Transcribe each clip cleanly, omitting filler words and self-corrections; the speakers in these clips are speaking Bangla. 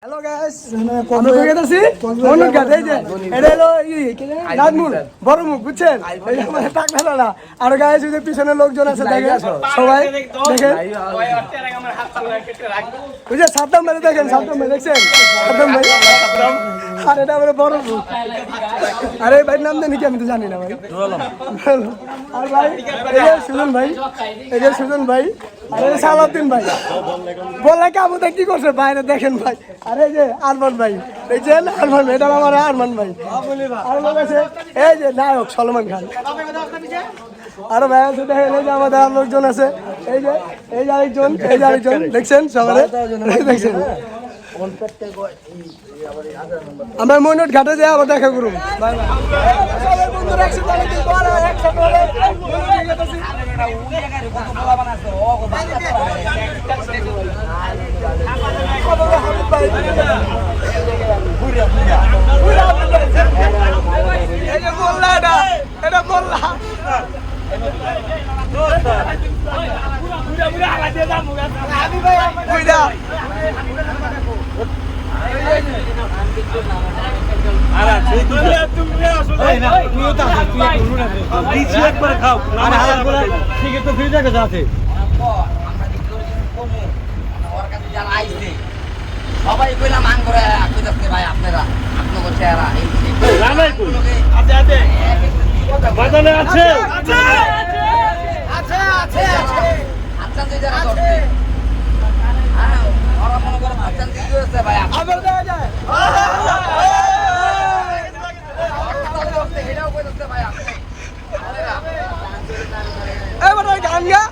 হ্যালো গাইস আমি কইতাছি মনুর গাছ এই যে এটা হলো নাজমুল বড় মুখ বুঝছেন এই যে আমাদের টাকলা দাদা আর গাইস ওই যে পিছনে লোকজন আছে দেখেন সবাই দেখেন ওই যে সাদ্দাম ভাই দেখেন সাদ্দাম ভাই দেখছেন সাদ্দাম ভাই আর এটা আমাদের বড় মুখ আরে ভাই নাম জানি কি আমি তো জানি না ভাই আর ভাই এই যে সুজন ভাই এই যে সুজন ভাই আরে সালাউদ্দিন ভাই বলে কাবুতে কি করছে বাইরে দেখেন ভাই আরে এই যে আরমান ভাই এই যে আরমান ভাই এটা আমার আরমান ভাই আর লোক আছে এই যে নায়ক সলমান খান আরে ভাই আছে দেখেন এই যে আমাদের আর লোকজন আছে এই যে আরেকজন দেখছেন সবাই দেখছেন আমরা মইনট ঘাটে যাই আবার দেখা করুন এটা বললা সবাই কইলাম আং করে কইতাছে ভাই আপনারা আপনাদের চেহারা এই রানাই কই বাজারে আছে আচ্ছা যে যারা ধরছে হ্যাঁ ওরা মনে করে আচ্ছা কি হয়েছে ভাই আবার দেয়া যায় এটাও কইতাছে ভাই এবার ওই গান গা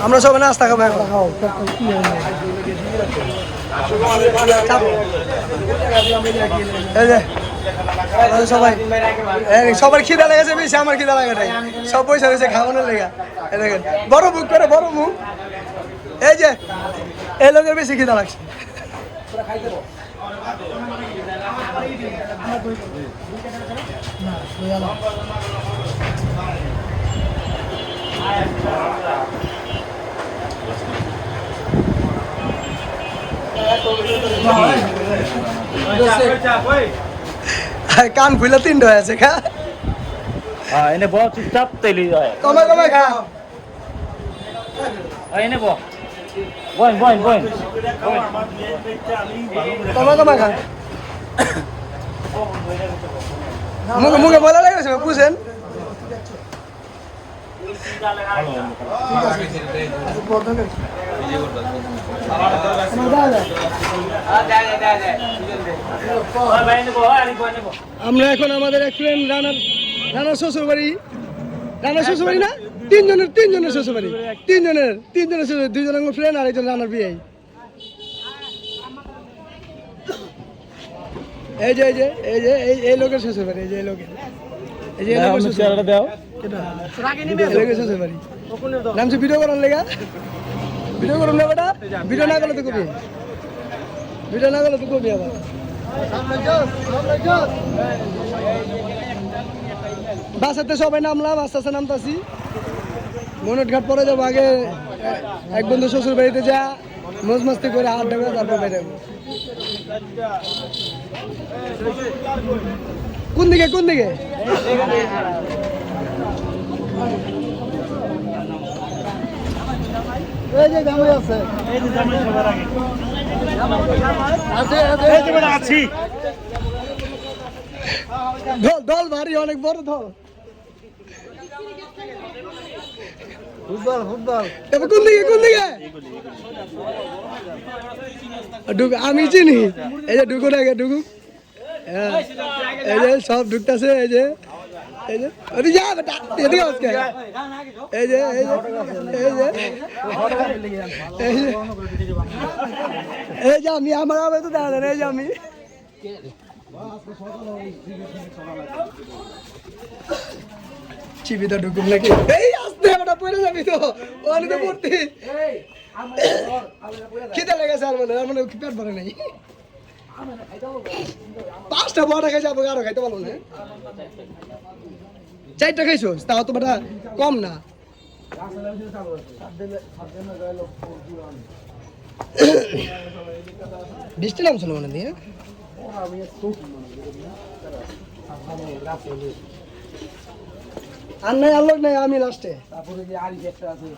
আমরা সবাই নাস্তা খাবো সবাই সবার খিদা লেগেছে বেশি আমার খিদা লাগে নাই সব পয়সা রয়েছে খাওয়ানোর লেগা দেখেন বড় মুখ করে বড় মুখ এই যে এই লোকের বেশি খিদা লাগছে কান খুলে তিনটা হয়েছে খা এনে ব চুপচাপ তেলি কমে খা এনে ব বইন কমে খা মুখে বলা লাগছে বুঝেন আমরা এখন আমাদের এক ফ্রেন্ড রানার শ্বশুর বাড়ি না তিনজনের শ্বশুর বাড়ি তিনজনের শ্বশুর দুইজন আমার ফ্রেন্ড আর একজন রানার বিয়ে এই যে এই যে এই যে এই লোকের শ্বশুর বাড়ি, এই যে এই লোকের, এই যে এই লোকের শ্বশুর বাড়ি। দাও এই লোকের শ্বশুর বাড়ি নামছে ভিডিও করার লেগা, ভিডিও করুন না বেটা, ভিডিও না করলে তো কবি, ভিডিও না করলে তো কবি আবার। বাসাতে সবাই নামলাম, আস্তে আস্তে নামতাছি। মনট ঘাট পরে যাবো, আগে এক বন্ধু শ্বশুর বাড়িতে যা মজ মাস্তি করে আড্ডা করে তারপর বাইরে যাবো। কোন দিকে কোন দিকে? এই যে জামাই আছে, এই যে জামাই সবার আগে এই যে বড় আছি। দল দল ভারী, অনেক বড় দল। Football football. এবার কোন দিকে কোন দিকে? আমি চিনি, এই যে ঢুকুন আগে ঢুকুন। এই যে সব ঢুকতেছে, এই যে এই যে ওই যা বেটা এদিকে আজকে, এই যে এই যে এই যে এই যে আমি আমার আবে তো দেখা যায়, এই যে আমি চিবিটা ঢুকুন নাকি? এই আসতে বেটা পড়ে যাবি তো, ওখানে তো পড়তি। খিদে লেগেছে আর মানে কি পেট ভরে নাই। 5টা বড় খাইছে, আবার আরো খাইতে পারলো না। 4টা খাইছো, তাও তো বেটা কম না। বৃষ্টি নামছিল মনে দিয়ে, আর নাই আলোক নাই, আমি লাস্টে। তারপরে যে আরি একটা আছে,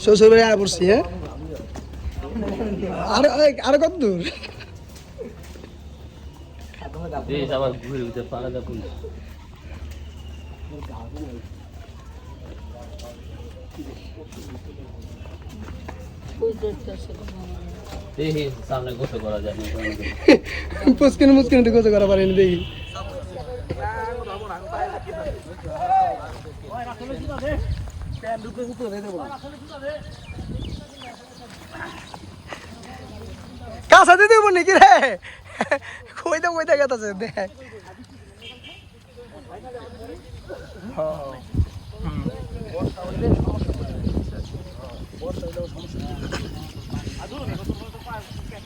শ্বশুর বাড়ি আর পড়ছি। হ্যাঁ, আর কত দূর? আবার ঘুরে ঘুরে পাড়া দা পুলিশ দেখি সামনে গোসল করা যায়। মুসকিন মুসকিন তো গোসল করা পারেনি দেখি। কাঁচা দিতে দেবো নাকি রে? কইতে কইতে গেছে দেখ।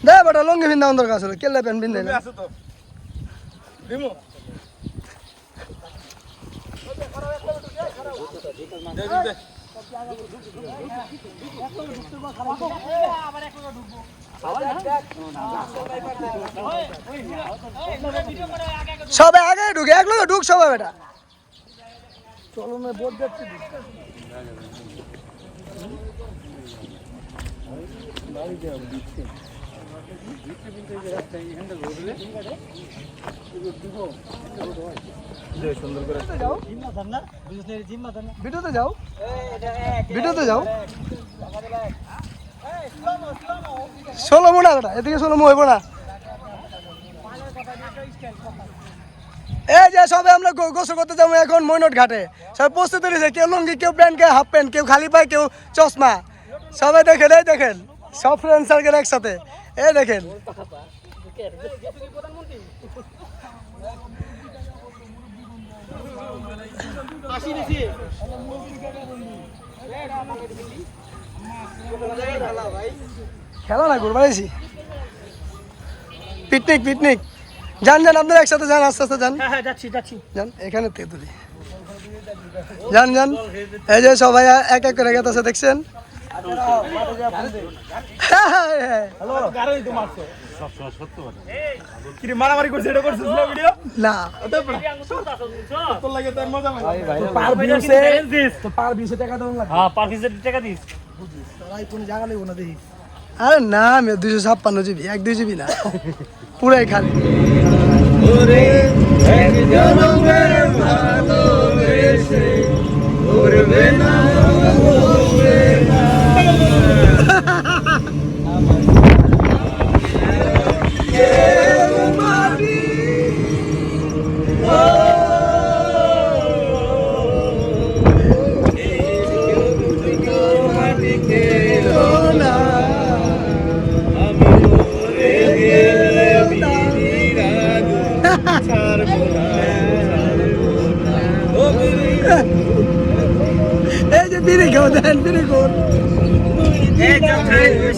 দে বেটা লঙ্গি পিন্ধা দরকার ছিল, কেল্লা প্যান্ট পিন্ধে না। সবাই আগে ঢুকে, এক লোক ঢুক সবাই বেটা। চলো না বোধ যাচ্ছি। ভিডিওতে যাও, ভিডিওতে যাও। ষোলো না বেটা, এদিকে ষোলো হইব না। এই যে সবাই আমরা গোসল করতে যাবো এখন মৈনট ঘাটে। সবাই প্রস্তুত রয়েছে, কেউ লুঙ্গি, কেউ প্যান্ট, কেউ হাফ প্যান্ট, কেউ খালি পায়, কেউ চশমা। সবাই দেখেন, এই দেখেন সব ফ্রেন্ড সার্কেল একসাথে, এই দেখেন। খেলা না ঘুরবাইছি, পিকনিক পিকনিক। যান যান আপনারা একসাথে যান, আস্তে আস্তে যান। যাচ্ছি যাচ্ছি যান, এখানে তেতুলি যান যান। এই যে সবাই এক এক করে গেছে, দেখছেন? মারামারি করছে, এটা করছিস না ভিডিও? না আরে না, আমি 256 জিবি, 1-2 জিবি না, পুরাই খালি। ভালোবেসে কেউ দেন ফিরে গোল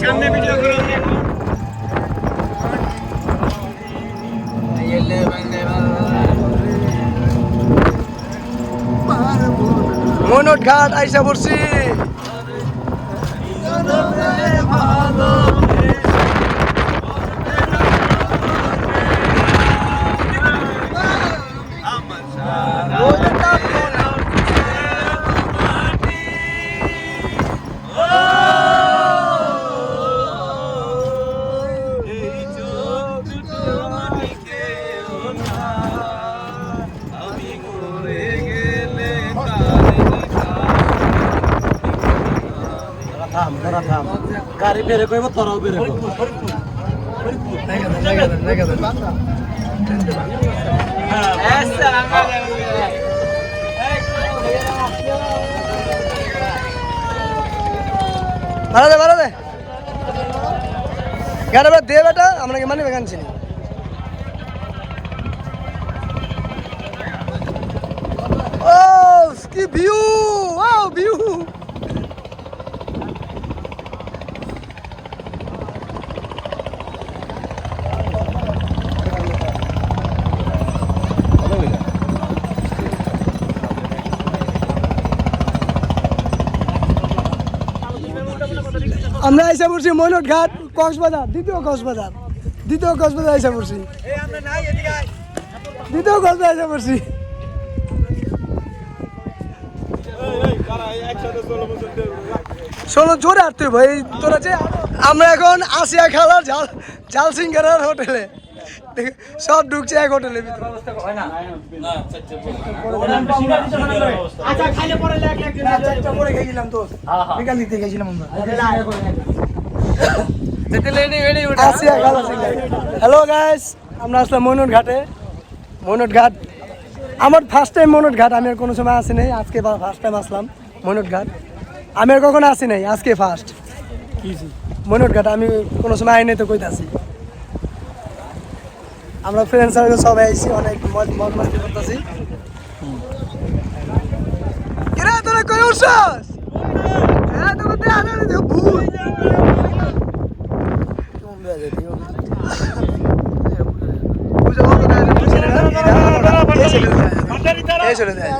সামনে ভিডিও করো মনট ঘাট আইসা পড়ছি গাড়ি বেরে কইব তোরাও বেরে কইব ভাড়া দে গাড়ি দে বেটা আমরা কি মানি বেগানছি ও কি ভিউ ওয়াও ভিউ আমরা আইসা পড়ছি ময়নট ঘাট কক্সবাজার দ্বিতীয় কক্সবাজার আইসা পড়ছি দ্বিতীয় কক্সবাজার আইসা পড়ছি শোনো জোরে হাঁটতে ভাই তোরা যে আমরা এখন আসিয়া খালার ঝাল সিংহারার হোটেলে সব ঢুকছে এক হোটেলের ভিতরে হ্যালো গাইস আমরা আসলাম ময়নট ঘাটে ময়নট ঘাট আমার ফার্স্ট টাইম ময়নট ঘাট আমি আর কোনো সময় আসি নাই আজকে ফার্স্ট টাইম আসলাম ময়নট ঘাট আমি আর কখনো আসি নাই আজকে ফার্স্ট ময়নট ঘাট আমি কোনো সময় আইনে তো কইতাছি আমরা ফ্রেন্ড সার্কেল সবাই আইছি অনেক মজ মাস্তি করতেছি কিরা তোরা কই উঠছস হ্যাঁ তোকে দে আনা দে ভূত বুঝা বলো না এই চলে যায়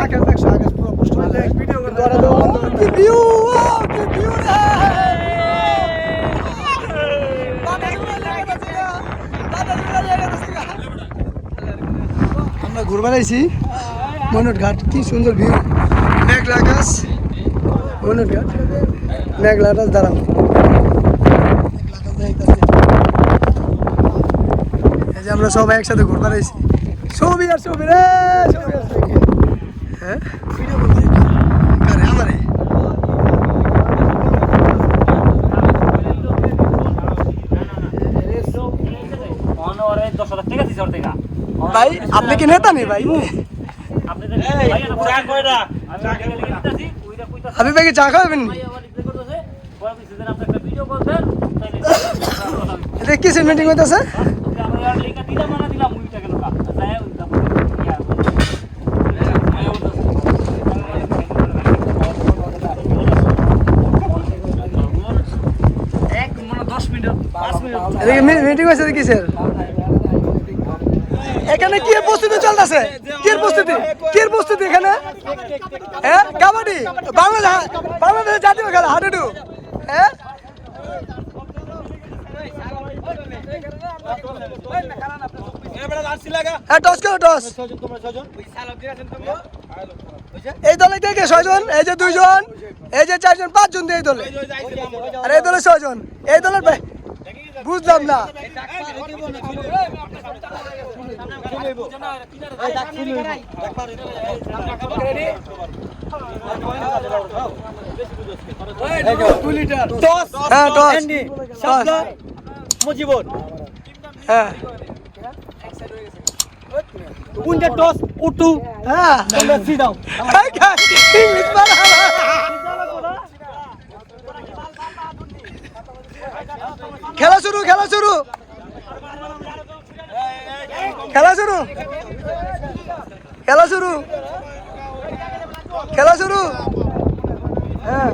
আকাশ দেখছো আকাশ পুরো পুষ্ট ভিডিও করে দাও কি ভিউ কি ভিউ রে আমরা ঘুরবার আইছি ময়নট ঘাট কি সুন্দর ভিউ মেঘলা আকাশ ময়নট ঘাট মেঘলা আকাশ দাঁড়াও এই যে আমরা সবাই একসাথে ঘুরবার আইছি ছবি আর ছবি রে ছবি আর ছবি হ্যাঁ ভিডিও করতে কারে আমারে ভাই আপনি কি নেতা নেই ভাই আপনি ভাই কি চা খাবেন এটা কিসের মিটিং হইতেছে মিটিং হয়েছে কিসের এখানে কি প্রস্তুতি চলতেছে কি প্রস্তুতি এখানে হ্যাঁ কাবাডি বাংলাদেশের জাতীয় খেলা হাডুডু হ্যাঁ টস করো টস এই দলে কে কে 6 জন এই যে 2 জন এই যে 4 জন 5 জন এই দলে আর এই দলে 6 জন এই দলের ভাই বুঝলাম না মুজিবুর হ্যাঁ কোনটা টস উঠু হ্যাঁ তোমরা সিধাও ইংলিশ পারা খেলা শুরু খেলা শুরু খেলা শুরু খেলা শুরু, খেলা শুরু। হ্যাঁ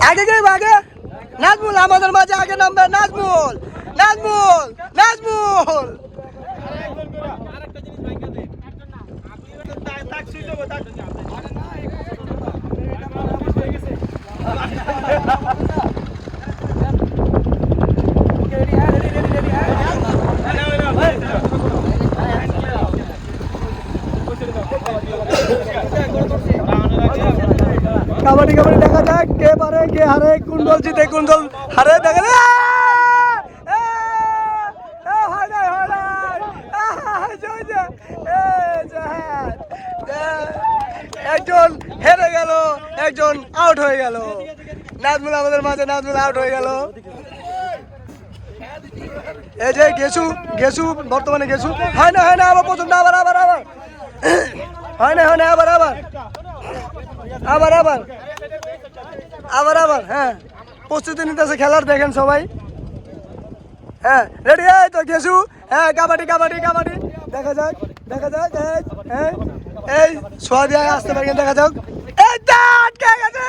আগে কে আগে নাজমুল আমাদের মাঝে আগে নামবে নাজমুল নাজমুল নাজমুল কাবাডি কাবাডি দেখা যাক কে পারে কে হারে, কোন দল জিতে কোন দল হারে দেখা যাক। একজন হেরে গেল, একজন আউট হয়ে গেল। নাজমুল আমাদের মাঝে, নাজমুল আউট হয়ে গেল। এই যে গেছু গেছু বর্তমানে গেছু হয় না আবার প্রথম আবার আবার আবার হয় না আবার আবার আবার আবার আবার আবার। হ্যাঁ প্রস্তুতি নিতেছে খেলার, দেখেন সবাই। হ্যাঁ রেডি, এই তো গেছু। হ্যাঁ কাবাডি কাবাডি কাবাডি দেখা যাক দেখা যাক। হ্যাঁ এই ছোঁয়া দিয়ে আসতে পারি, দেখা যাক। এই আটকে গেছে,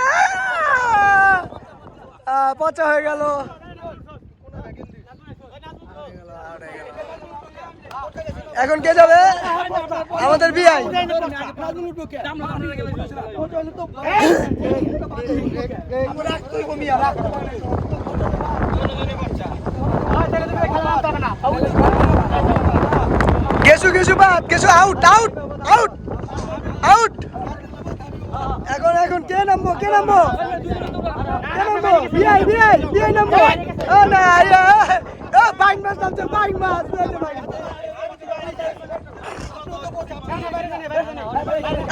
পচা হয়ে গেল। এখন কে যাবে? আমাদের বিআই। গেছু গেছু বাদ, গেছু আউট আউট আউট আউট। এখন এখন কে নামবো কে নামবো কে নামবো? বিআই বিআই বিআই নামবো। ও না ও বাইক মাছ নামছে, বাইক মাছ।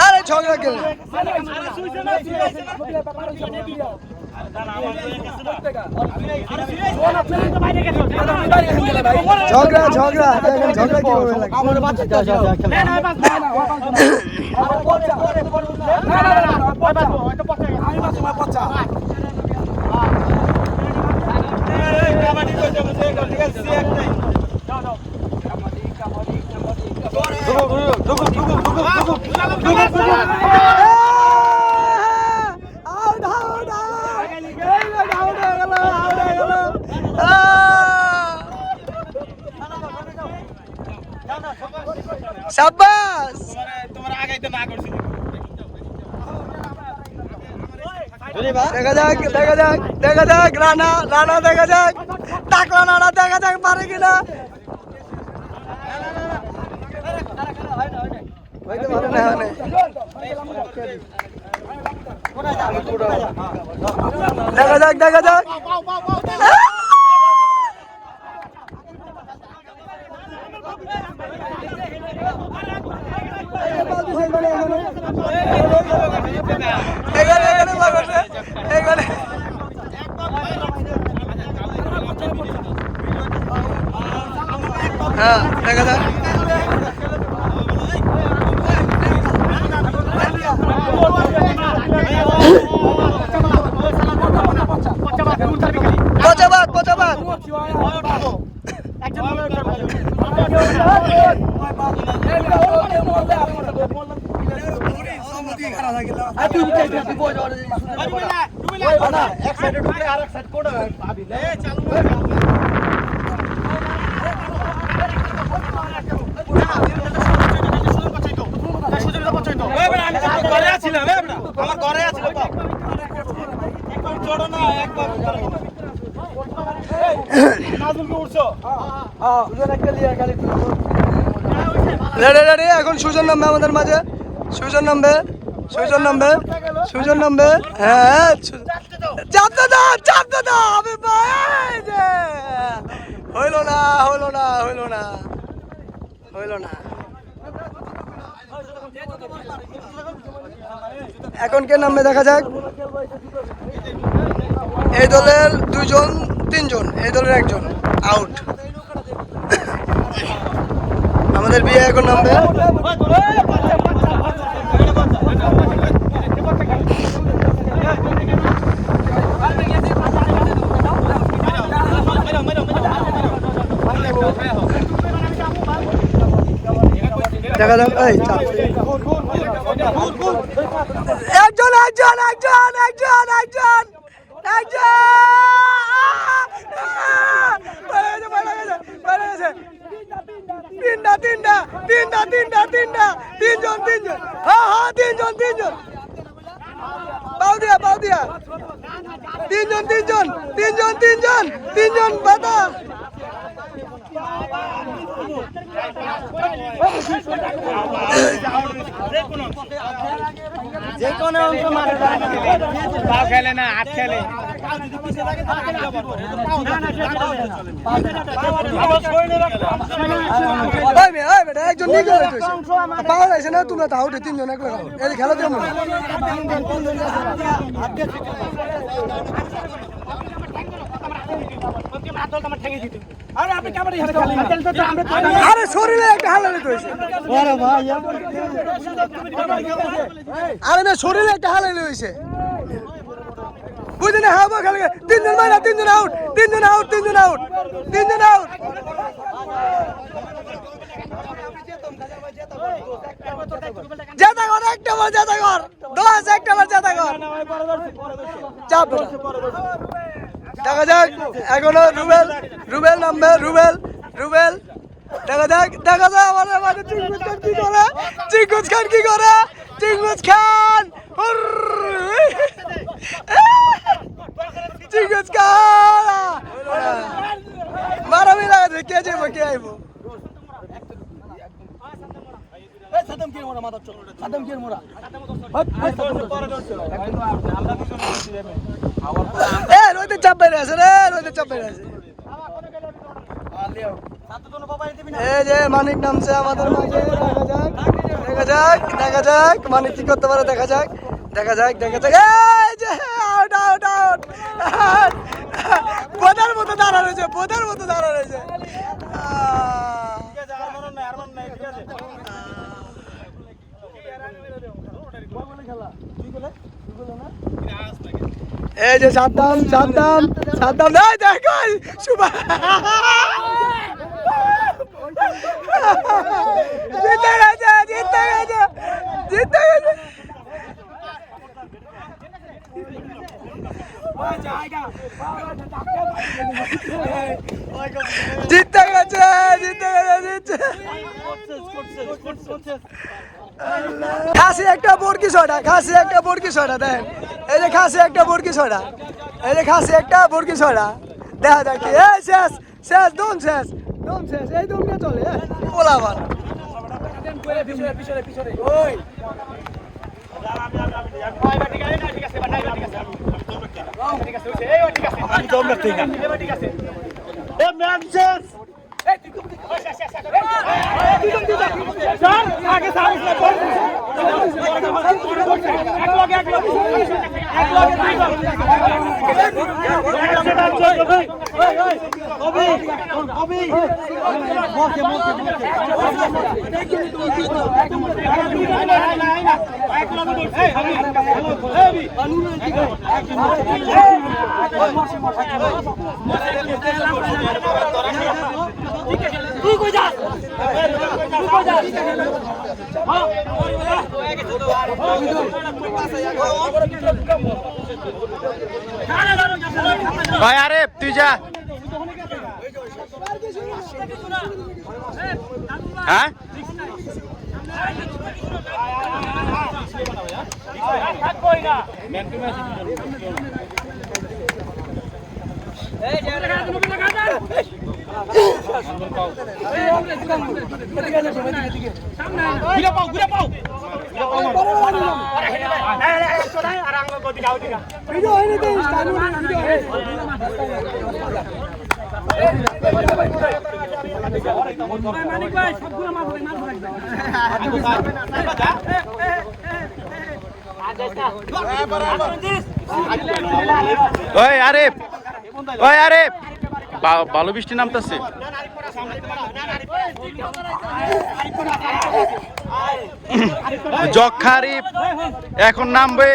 আরে ঝগড়া কে? ঝগড়া ঝগড়া দেখেন, ঝগড়া কিভাবে লাগে। শাবাশ, তোমার আগাইতে না করছি। দেখা যাক দেখা যাক দেখা যাক। রানা রানা দেখা যাক, টাকলা রানা দেখা যাক পারে কিনা। দেখা যাক দেখা যাক। হ্যাঁ দেখা যাক। পচাবাদ পচাবাদ। আমার ঘরে আছে এখন সুজন নামবে আমাদের মাঝে, সুজন নামবে সুজন নামবে। সুজন নামবে। হ্যাঁ চাপতে দাও চাপতে দাও আমি ভাই যে হইলো না হইলো না হইলো না হইলো না। এখন কে নামবে দেখা যাক। এই দলের 2 জন 3 জন, এই দলের 1 জন আউট। আমাদের বিয়ে এখন নামবে। দেখা যাক। এই একজন একজন একজন একজন একজন একজন তিনটা তিনটা তিনটা তিনটা তিনটা 3 জন 3 জন। হ্যাঁ হ্যাঁ 3 জন 3 জন পাও দিয়া 3 জন 3 জন 3 জন 3 জন 3 জন বাতা। যে কোনো অংশ মারে পা খেলে না হাত খেলে একজন নিয়ে গেলে পাওয়া যাচ্ছে না। তোমরা তাও 3 জন একলা এই খেলা যেমন আরে শরীরে একটা হালালি হয়েছে। আরে না শরীরে একটা হালালি হয়েছে বুঝলি না। হ্যাঁ খেলে 3 জন মারা 3 জন আউট 3 জন আউট 3 জন আউট 3 জন আউট। জেতা কর একটা বার জেতা কর 10 একটা বার জেতা কর চাপ দেখা যাক। এখনো রুবেল রুবেল নামবে রুবেল রুবেল দেখা যাক দেখা যাক। আমাদের মাঝে চিঙ্গুজ খান কি করে চিঙ্গুজ খান কি করে চিঙ্গুজ খান চিঙ্গুজ খান মারামি লাগে কে যাইব কে আইব। রোহিতের চাপ বেড়ে আছে রে রোহিতের চাপ বেড়ে আছে। এই যে মানিক নামছে আমাদের মাঝে। দেখা যাক দেখা যাক মানিক কি করতে পারে দেখা যাক দেখা যাক দেখা যাক। এই যে আউট আউট আউট বোধার মতো দাঁড়া রয়েছে বোধার মতো দাঁড়া রয়েছে। এই যে সাদ্দাম সাদ্দাম সাদ্দাম নাই দেখো সুবা জিতে গেছে জিতে গেছে জিতে গেছে। জিতে গেছে জিতে গেছে জিতে। খাসি একটা বরকি ছড়া খাসি একটা বরকি ছড়া দেন। এই যে খাসি একটা বরকি ছড়া এই যে খাসি একটা বরকি ছড়া দেখা যাক। এই শেষ শেষ দম শেষ দম শেষ এই দম নিয়ে চলে পোলাবান। ভাই আরে তুই যা। হ্যাঁ ওই আরিফ, ওই আরিফ, ভালো বৃষ্টি নামতেছে। যক্ষা আরিফ এখন নামবে।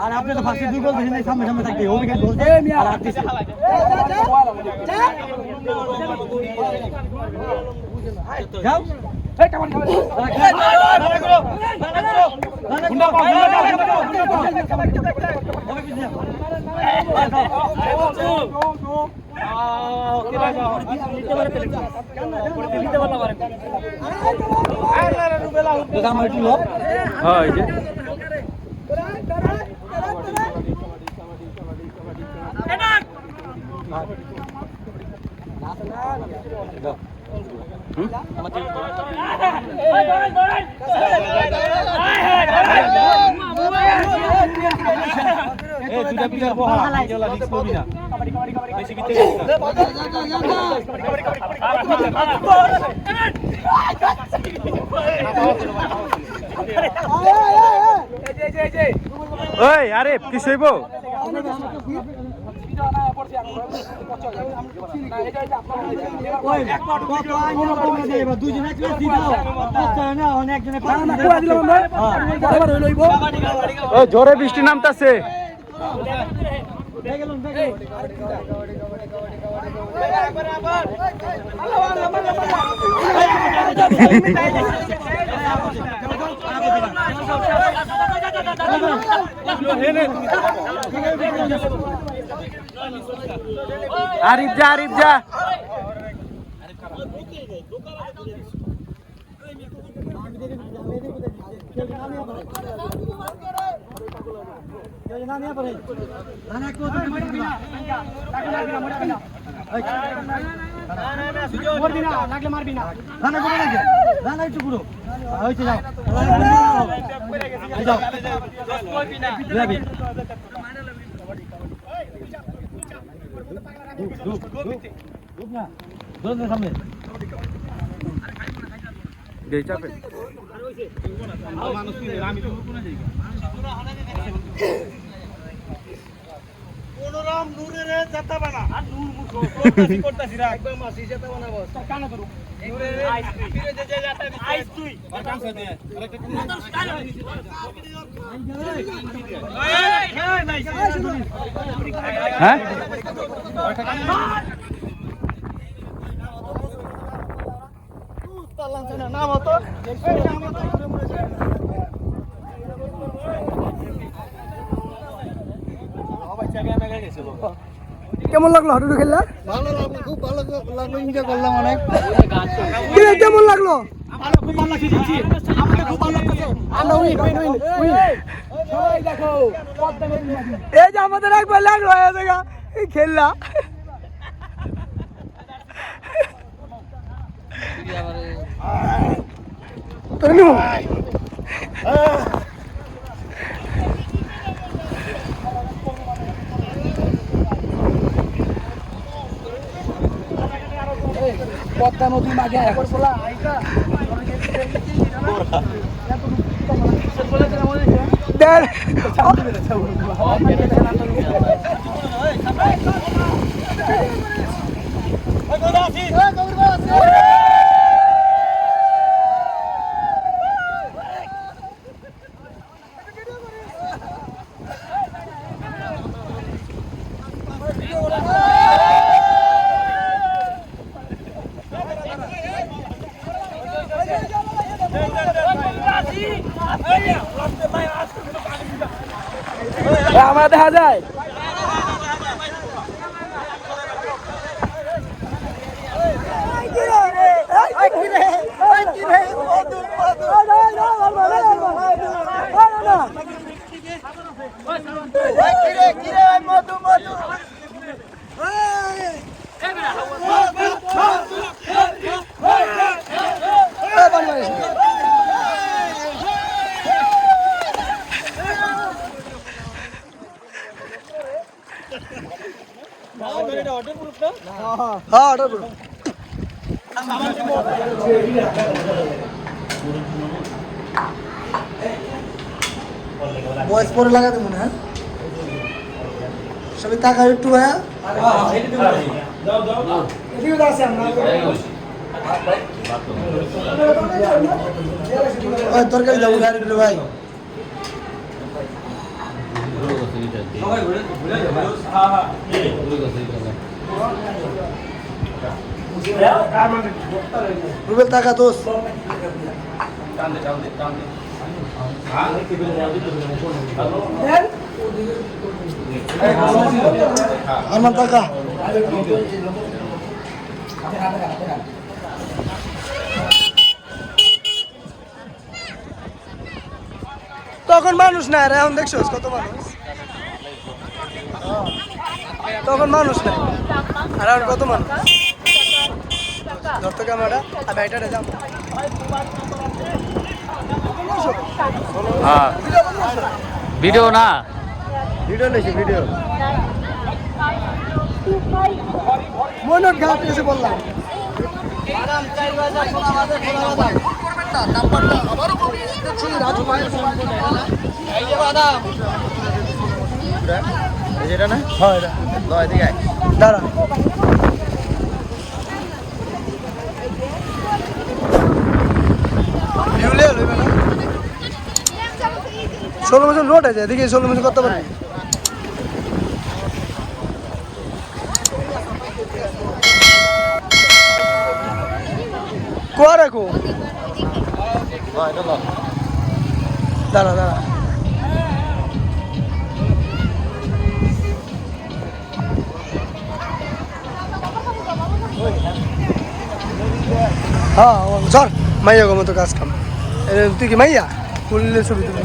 আর আপনি তো ফার্স্টে 2 গোল দিয়েছেন, সামনে সামনে থাকবে ওইখানে গোল আর হাত দিছে। যাও এই কামান দুটা পিলার বহা গেলা রিস্ক করবি না বেশি ভিতরে ওই আরিফ কি সইব? জোরে বৃষ্টি নামতেছে। আরিফ যা, আরিফ যা। সামনে কোনরাম নূরের জাতা বানা আর নূর মুখো করতাছি রা একবার মাসি জাতা বানাবো কানা করু নূরের আইস তুই ফিরে যে জাতা দিছি আইস তুই আর কাম করে দে আরেকটা কোন হ্যাঁ নাম হতো কেমন লাগলো হাডুডু খেললা? ভালো লাগলো, খুব ভালো লাগলো, এনজয় করলাম অনেক। কেমন লাগলো? ভালো, খুব ভালো লাগছে দিচ্ছি। আমাদের খুব ভালো লাগছে। আমরা উইন। সবাই দেখো এই যে আমাদের একবার লাগলো এই খেললা তোর নিমু পদ্মা নদী মাঝে দেন আমার দেখা যায় হ্যাঁ অর্ডার করো বয়স পরে লাগাতে মনে হয় সবাই টাকা একটু ভাইয়া তরকারি যাবো গাড়ি ভাই রুবেল টাকা দোষ আমার টাকা তখন মানুষ না রে এখন দেখছো কত মানুষ তখন মানুষ নাই আর এখন কত মানুষ ধরতো ক্যামেরাটা আমি এটাতে যাবো হ্যাঁ ভিডিও না ভিডিও নেছি ভিডিও মনোট ঘাট এসে বললাম যেটা না হয় দাঁড়া ষোলো বছর লোড আছে এদিকে 16 বছর করতে পারবি কোয়া রাখো দাঁড়া দাঁড়া হ্যাঁ চল মাইয়া গো মতো কাজ কাম তুই কি মাইয়া করলে ছবি তুলি